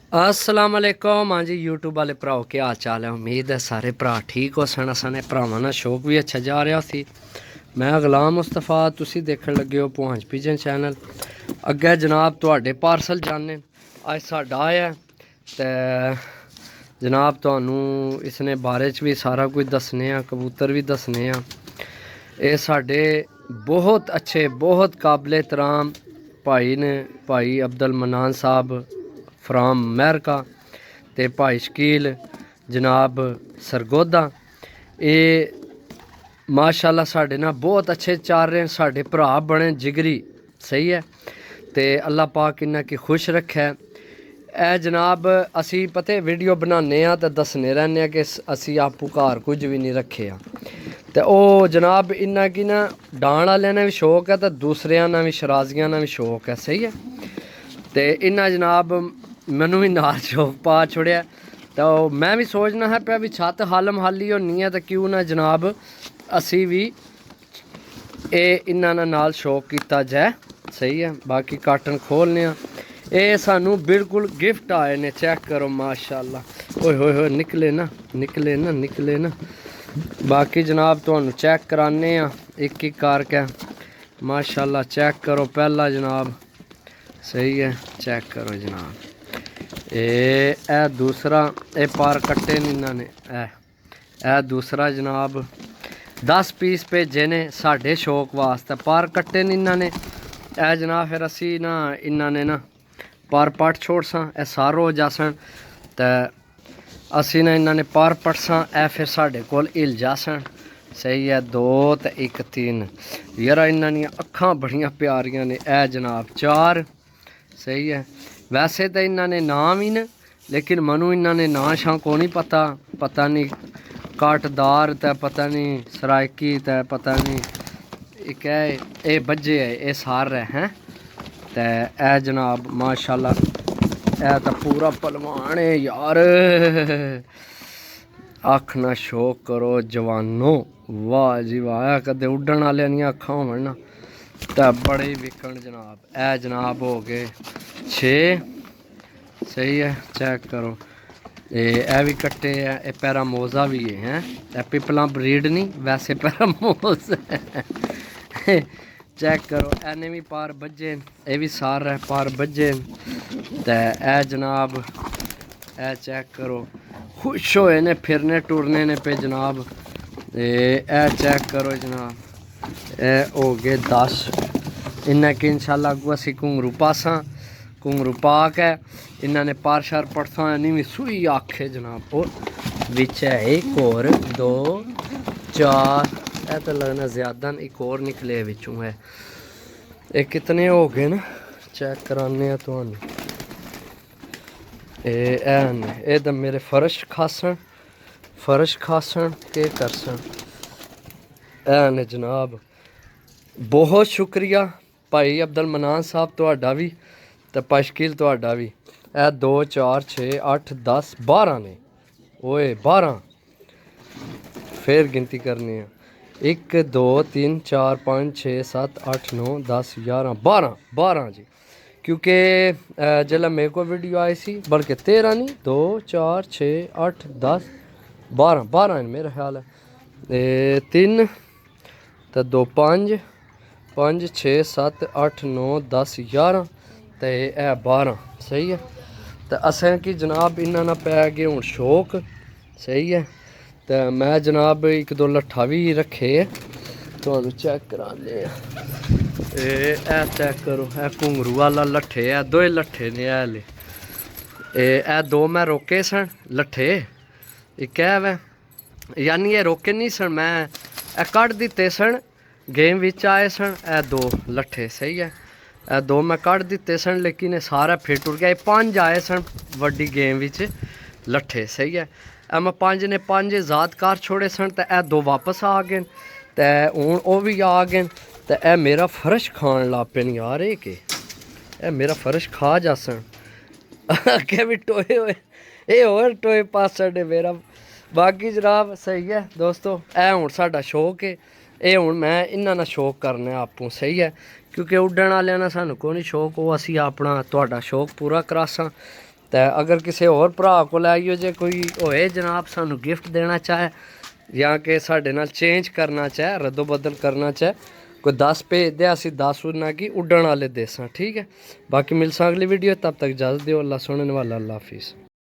अस्सलाम वालेकुम। हाँ जी यूट्यूब वाले भराओ क्या हाल चाल है। उम्मीद है सारे भरा ठीक हो सन। असाने भरावां दा शौक भी अच्छा जा रहा सी। मैं गुलाम मुस्तफा, तुसी देखण लगे हो पुंछ पिजन चैनल। अग्गे जनाब तुहाडे पार्सल जाने अज साडा आया ते जनाब तुहानू इसने बारे च भी सारा कुछ दसने आ, कबूतर भी दसने आ। ये साडे बहुत अच्छे बहुत काबिल एहतराम भाई ने, भाई अब्दुल मनान साहब फ्राम अमेरिका ते भाई शकील जनाब सरगोदा। ये माशाल्लाह साढ़े ना बहुत अच्छे चल रहे हैं। साढ़े भरा बने जिगरी सही है ते अल्लाह पाक इन्ना की खुश रखे। ए जनाब असी पता वीडियो बनाने तो दसने रहने कि असी आपू घर कुछ भी नहीं रखे तो ओ जनाब इन्ना की ना डाण वाले ने भी शौक है तो दूसरिया ने भी शराजियां ने भी शौक है सही है। तो इन्ना जनाब मैनू भी नाल शौक पा छुड़िया। तो मैं भी सोचना है पे भी छत हालम हाली होनी है तो क्यों ना जनाब असी भी ये इन्ना नाल शौक किया जाए सही है। बाकी काटन खोलने ये सानू बिल्कुल गिफ्ट आए ने, चेक करो माशाल्लाह। ओए होए होए निकले ना निकले ना निकले ना। बाकी जनाब तुहानू चेक कराने एक एक करके माशाल्लाह। चेक करो पहला जनाब सही है, चेक करो जनाब। ए दूसरा ए पार कट्टे ने इन्होंने ए दूसरा जनाब 10 पीस भेजे ने साढ़े शौक वास्ते पार कट्टे ने इन्होंने। ए जनाब फिर असी ना इन्होंने ना पार पट छोड़ सा ए सारो जासन तो असी ना इन्होंने पार पट सा ए फिर साढ़े कोल हिल जासन सही है। 2 तो 1 3 यार इन्हों अखा बड़िया प्यारियां ने। ए जनाब 4 सही है। वैसे तो इन्होंने नाम ही न लेकिन मनु इन्होंने ना शा को नहीं पता, पता नहीं काटदार तो पता नहीं सरायकी तो पता नहीं एक है ये बज्जे है ये सारे हैं। तो ए जनाब माशाल्लाह ए तो पूरा पलवान है यार। अख ना शौक करो जवानों, वाह जी वाह। कदे उड्डण वाले दी अखा होवन ना तो बड़े विकण जनाब। ए जनाब हो गए 6 सही है, चेक करो। ये भी कट्टे है, ये पैरामोजा भी है हैं पिपला ब्रीड नहीं वैसे पैरामोज है। चेक करो एने भी पार बज्जे ये भी सार है पार बज्जे। तो ए जनाब ए चेक करो खुश होए ने फिरने टुरने ने पे जनाब। ए चेक करो जनाब ए हो गए 10। इन्हें कि इंशाल्लाह अगू असी घुंगरू पासा घुंगरू पा के इन्होंने पार शार पड़सा नहीं भी सूई आखे जनाब। और बिच है एक और 2 4 ए तो लगना ज़्यादा एक और निकले बिचों है। ये कितने हो गए ना चेक कराने तो ये तो मेरे फर्श खासन के करसन ने जनाब। बहुत शुक्रिया भाई अब्दुल मनान साहब तुहाडा भी तो पशकील तुहाडा भी। ए 2 4 6 8 10 12 ने ओए 12 फिर गिनती करनी है 1 2 3 4 5 6 7 8 9 10 11 12 जी। क्योंकि जल्द मेरे को वीडियो आई सी बल्कि 13 नहीं 2 4 6 8 10 12 मेरा ख्याल है। 3 तो 2 5 5 6 7 8 9 10 11 तो यह 12 सही है। तो असें कि जनाब इन्होंने पै गए हूँ शौक सही है। तो मैं जनाब 1 2 लट्ठा भी रखे तो चेक कराने। चेक करो ए घुंगरू वाला लट्ठे है 2 लट्ठे ने हले। ए 2 मैं रोके सन लट्ठे एक है वै यानी ये रोके नहीं सन मैं कट दिते सन गेम विच आए सन। ए 2 लट्ठे सही है। ए 2 मैं कट दिते सन लेकिन ये सारा फिट उड़ गया। 5 आए सन वड्डी गेम विच लट्ठे सही है। मैं 5 ने 5 आज़ाद कर छोड़े सन तो ए 2 वापस आ गए तो हूँ वो भी आ गए। तो ए मेरा फर्श खान ला पे यार ये मेरा फर्श खा जासन अगे भी टोए हुए ये होर टोए पासड़ मेरा। बाकी जनाब सही है दोस्तों ए हूँ साडा शौक है ये हूँ मैं इन्होंने शौक करने आपू सही है। क्योंकि उड्डण वाले ने सानू को नहीं शौक वो असी अपना तुहाडा शौक पूरा करासा ਤੇ ਅਗਰ ਕਿਸੇ ਹੋਰ ਭਰਾ ਕੋਲ ਆਈਓ ਜੇ ਕੋਈ ਹੋਏ ਜਨਾਬ ਸਾਨੂੰ ਗਿਫਟ ਦੇਣਾ ਚਾਹੇ ਜਾਂ ਕਿ ਸਾਡੇ ਨਾਲ ਚੇਂਜ ਕਰਨਾ ਚਾਹੇ ਰੱਦੋ ਬਦਲ ਕਰਨਾ ਚਾਹੇ ਕੋਈ 10 ਭੇਜ ਦੇ ਅਸੀਂ 10 ਉਹਨਾਂ ਕੀ ਉੱਡਣ ਵਾਲੇ ਦੇਸਾਂ ठीक है बाकी मिलसा अगली वीडियो तब तक इजाज़त दो अल्लाह सुनने वाला अल्लाह हाफिज़।